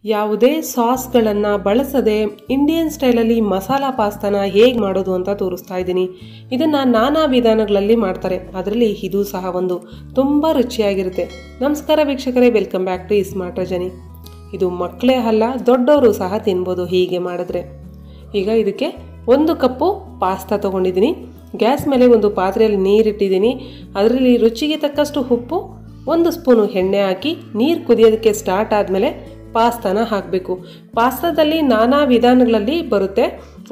ಯಾವುದೇ ಸಾಸ್ಗಳನ್ನು ಬಳಸದೆ ಇಂಡಿಯನ್ ಸ್ಟೈಲಲ್ಲಿ ಮಸಾಲಾ ಪಾಸ್ತಾನ ಹೇಗೆ ಮಾಡೋದು ಅಂತ ತೋರಿಸ್ತಾ ಇದ್ದೀನಿ. ಇದನ್ನು ನಾನಾ ವಿಧಾನಗಳಲ್ಲಿ ಮಾಡ್ತಾರೆ, ಅದರಲ್ಲಿ ಇದು ಸಹ ಒಂದು ತುಂಬ ರುಚಿಯಾಗಿರುತ್ತೆ. ನಮಸ್ಕಾರ ವೀಕ್ಷಕರೇ, ವೆಲ್ಕಮ್ ಬ್ಯಾಕ್ ಟು ismartrajani. ಇದು ಮಕ್ಕಳೇ ಅಲ್ಲ, ದೊಡ್ಡವರು ಸಹ ತಿನ್ಬೋದು ಹೀಗೆ ಮಾಡಿದ್ರೆ. ಈಗ ಇದಕ್ಕೆ 1 ಕಪ್ಪು ಪಾಸ್ತಾ ತೊಗೊಂಡಿದ್ದೀನಿ. ಗ್ಯಾಸ್ ಮೇಲೆ ಒಂದು ಪಾತ್ರೆಯಲ್ಲಿ ನೀರಿಟ್ಟಿದ್ದೀನಿ. ಅದರಲ್ಲಿ ರುಚಿಗೆ ತಕ್ಕಷ್ಟು ಉಪ್ಪು, 1 ಸ್ಪೂನು ಎಣ್ಣೆ ಹಾಕಿ ನೀರು ಕುದಿಯೋದಕ್ಕೆ ಸ್ಟಾರ್ಟ್ ಆದಮೇಲೆ ಪಾಸ್ತಾನ ಹಾಕಬೇಕು. ಪಾಸ್ತಾದಲ್ಲಿ ನಾನಾ ವಿಧಾನಗಳಲ್ಲಿ ಬರುತ್ತೆ,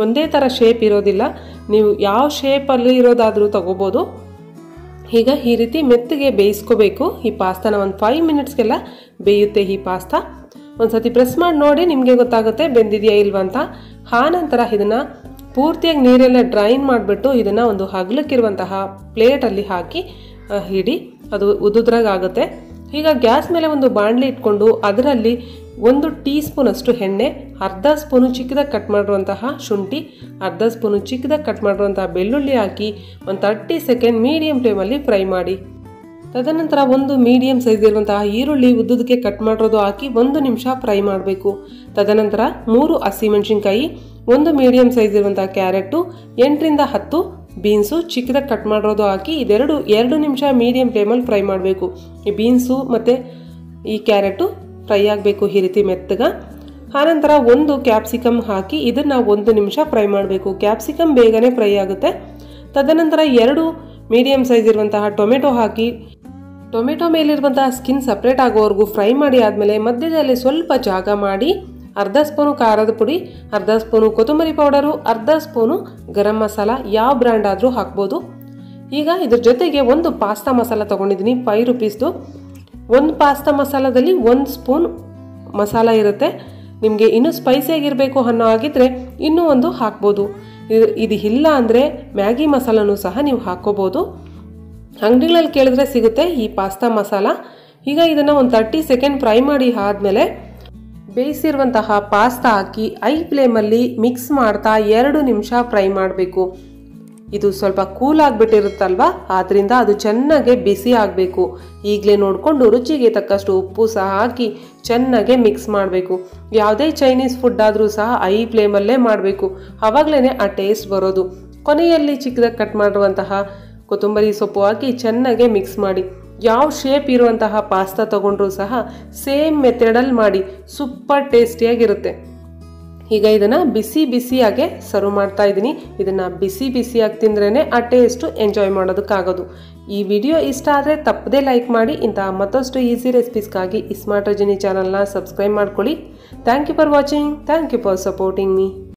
ಒಂದೇ ಥರ ಶೇಪ್ ಇರೋದಿಲ್ಲ. ನೀವು ಯಾವ ಶೇಪಲ್ಲಿ ಇರೋದಾದರೂ ತಗೋಬೋದು. ಈಗ ಈ ರೀತಿ ಮೆತ್ತಗೆ ಬೇಯಿಸ್ಕೋಬೇಕು. ಈ ಪಾಸ್ತಾನ ಒಂದು 5 ಮಿನಿಟ್ಸ್ಗೆಲ್ಲ ಬೇಯುತ್ತೆ ಈ ಪಾಸ್ತಾ. ಒಂದು ಸತಿ ಪ್ರೆಸ್ ಮಾಡಿ ನೋಡಿ, ನಿಮಗೆ ಗೊತ್ತಾಗುತ್ತೆ ಬೆಂದಿದೆಯಾ ಇಲ್ವಾ ಅಂತ. ಆನಂತರ ಇದನ್ನು ಪೂರ್ತಿಯಾಗಿ ನೀರೆಲ್ಲ ಡ್ರೈನ್ ಮಾಡಿಬಿಟ್ಟು ಇದನ್ನು ಒಂದು ಅಗಲಕ್ಕಿರುವಂತಹ ಪ್ಲೇಟಲ್ಲಿ ಹಾಕಿ ಇಡಿ, ಅದು ಉದುದ್ರಾಗುತ್ತೆ. ಈಗ ಗ್ಯಾಸ್ ಮೇಲೆ ಒಂದು ಬಾಣಲಿ ಇಟ್ಕೊಂಡು ಅದರಲ್ಲಿ 1 ಟೀ ಸ್ಪೂನಷ್ಟು ಎಣ್ಣೆ, ಅರ್ಧ ಸ್ಪೂನು ಚಿಕ್ಕದಾಗಿ ಕಟ್ ಮಾಡಿರುವಂತಹ ಶುಂಠಿ, ಅರ್ಧ ಸ್ಪೂನು ಚಿಕ್ಕದಾಗಿ ಕಟ್ ಮಾಡಿರುವಂತಹ ಬೆಳ್ಳುಳ್ಳಿ ಹಾಕಿ ಒಂದು 30 ಸೆಕೆಂಡ್ ಮೀಡಿಯಂ ಫ್ಲೇಮಲ್ಲಿ ಫ್ರೈ ಮಾಡಿ. ತದನಂತರ 1 ಮೀಡಿಯಂ ಸೈಜ್ ಇರುವಂತಹ ಈರುಳ್ಳಿ ಉದ್ದುದಕ್ಕೆ ಕಟ್ ಮಾಡಿರೋದು ಹಾಕಿ 1 ನಿಮಿಷ ಫ್ರೈ ಮಾಡಬೇಕು. ತದನಂತರ 3 ಹಸಿಮೆಣಸಿನ್ಕಾಯಿ, 1 ಮೀಡಿಯಂ ಸೈಜ್ ಇರುವಂತಹ ಕ್ಯಾರೆಟು, 8ರಿಂದ 10 ಬೀನ್ಸು ಚಿಕ್ಕದಾಗಿ ಕಟ್ ಮಾಡಿರೋದು ಹಾಕಿ ಇದೆರಡು 2 ನಿಮಿಷ ಮೀಡಿಯಂ ಫ್ಲೇಮಲ್ಲಿ ಫ್ರೈ ಮಾಡಬೇಕು. ಈ ಬೀನ್ಸು ಮತ್ತು ಈ ಕ್ಯಾರೆಟು ಫ್ರೈ ಆಗಬೇಕು ಈ ರೀತಿ ಮೆತ್ತಗ. ಆನಂತರ 1 ಕ್ಯಾಪ್ಸಿಕಮ್ ಹಾಕಿ ಇದನ್ನು 1 ನಿಮಿಷ ಫ್ರೈ ಮಾಡಬೇಕು. ಕ್ಯಾಪ್ಸಿಕಮ್ ಬೇಗನೆ ಫ್ರೈ ಆಗುತ್ತೆ. ತದನಂತರ 2 ಮೀಡಿಯಂ ಸೈಜ್ ಇರುವಂತಹ ಟೊಮೆಟೊ ಹಾಕಿ ಟೊಮೆಟೊ ಮೇಲಿರುವಂತಹ ಸ್ಕಿನ್ ಸಪ್ರೇಟ್ ಆಗೋವರೆಗೂ ಫ್ರೈ ಮಾಡಿ ಆದಮೇಲೆ ಮಧ್ಯದಲ್ಲಿ ಸ್ವಲ್ಪ ಜಾಗ ಮಾಡಿ ಅರ್ಧ ಸ್ಪೂನು ಖಾರದ ಪುಡಿ, ಅರ್ಧ ಸ್ಪೂನು ಕೊತ್ತಂಬರಿ ಪೌಡರು, ಅರ್ಧ ಸ್ಪೂನು ಗರಂ ಮಸಾಲ, ಯಾವ ಬ್ರ್ಯಾಂಡ್ ಆದರೂ ಹಾಕ್ಬೋದು. ಈಗ ಇದ್ರ ಜೊತೆಗೆ 1 ಪಾಸ್ತಾ ಮಸಾಲ ತೊಗೊಂಡಿದ್ದೀನಿ, 5 ರುಪೀಸ್ದು. 1 ಪಾಸ್ತಾ ಮಸಾಲದಲ್ಲಿ 1 ಸ್ಪೂನ್ ಮಸಾಲ ಇರುತ್ತೆ. ನಿಮಗೆ ಇನ್ನೂ ಸ್ಪೈಸಿಯಾಗಿರಬೇಕು ಅನ್ನೋ ಆಗಿದ್ದರೆ ಇನ್ನೂ 1 ಹಾಕ್ಬೋದು. ಇದು ಇಲ್ಲ ಅಂದರೆ ಮ್ಯಾಗಿ ಮಸಾಲನೂ ಸಹ ನೀವು ಹಾಕ್ಕೋಬೋದು. ಅಂಗಡಿಗಳಲ್ಲಿ ಕೇಳಿದ್ರೆ ಸಿಗುತ್ತೆ ಈ ಪಾಸ್ತಾ ಮಸಾಲ. ಈಗ ಇದನ್ನು ಒಂದು 30 ಸೆಕೆಂಡ್ ಫ್ರೈ ಮಾಡಿ ಆದಮೇಲೆ ಬೇಯಿಸಿರುವಂತಹ ಪಾಸ್ತಾ ಹಾಕಿ ಐ ಫ್ಲೇಮಲ್ಲಿ ಮಿಕ್ಸ್ ಮಾಡ್ತಾ 2 ನಿಮಿಷ ಫ್ರೈ ಮಾಡಬೇಕು. ಇದು ಸ್ವಲ್ಪ ಕೂಲ್ ಆಗಿಬಿಟ್ಟಿರುತ್ತಲ್ವ, ಆದ್ದರಿಂದ ಅದು ಚೆನ್ನಾಗೆ ಬಿಸಿ ಆಗಬೇಕು. ಈಗಲೇ ನೋಡಿಕೊಂಡು ರುಚಿಗೆ ತಕ್ಕಷ್ಟು ಉಪ್ಪು ಸಹ ಹಾಕಿ ಚೆನ್ನಾಗೆ ಮಿಕ್ಸ್ ಮಾಡಬೇಕು. ಯಾವುದೇ ಚೈನೀಸ್ ಫುಡ್ ಆದರೂ ಸಹ ಐ ಫ್ಲೇಮಲ್ಲೇ ಮಾಡಬೇಕು, ಆವಾಗಲೇ ಆ ಟೇಸ್ಟ್ ಬರೋದು. ಕೊನೆಯಲ್ಲಿ ಚಿಕ್ಕದಾಗಿ ಕಟ್ ಮಾಡಿರುವಂತಹ ಕೊತ್ತಂಬರಿ ಸೊಪ್ಪು ಹಾಕಿ ಚೆನ್ನಾಗೆ ಮಿಕ್ಸ್ ಮಾಡಿ. ಯಾವ ಶೇಪ್ ಇರುವಂತಹ ಪಾಸ್ತಾ ತೊಗೊಂಡ್ರೂ ಸಹ ಸೇಮ್ ಮೆಥಡಲ್ಲಿ ಮಾಡಿ, ಸೂಪರ್ ಟೇಸ್ಟಿಯಾಗಿರುತ್ತೆ. ಈಗ ಇದನ್ನು ಬಿಸಿ ಬಿಸಿಯಾಗೆ ಸರ್ವ್ ಮಾಡ್ತಾ ಇದ್ದೀನಿ. ಇದನ್ನು ಬಿಸಿ ಬಿಸಿಯಾಗಿ ತಿಂದ್ರೇ ಆ ಟೇಸ್ಟು ಎಂಜಾಯ್ ಮಾಡೋದಕ್ಕಾಗೋದು. ಈ ವಿಡಿಯೋ ಇಷ್ಟ ಆದರೆ ತಪ್ಪದೇ ಲೈಕ್ ಮಾಡಿ. ಇಂತಹ ಮತ್ತಷ್ಟು ಈಸಿ ರೆಸಿಪೀಸ್ಗಾಗಿ ismartrajani ಚಾನಲ್ನ ಸಬ್ಸ್ಕ್ರೈಬ್ ಮಾಡ್ಕೊಳ್ಳಿ. Thank you for watching. Thank you for supporting me.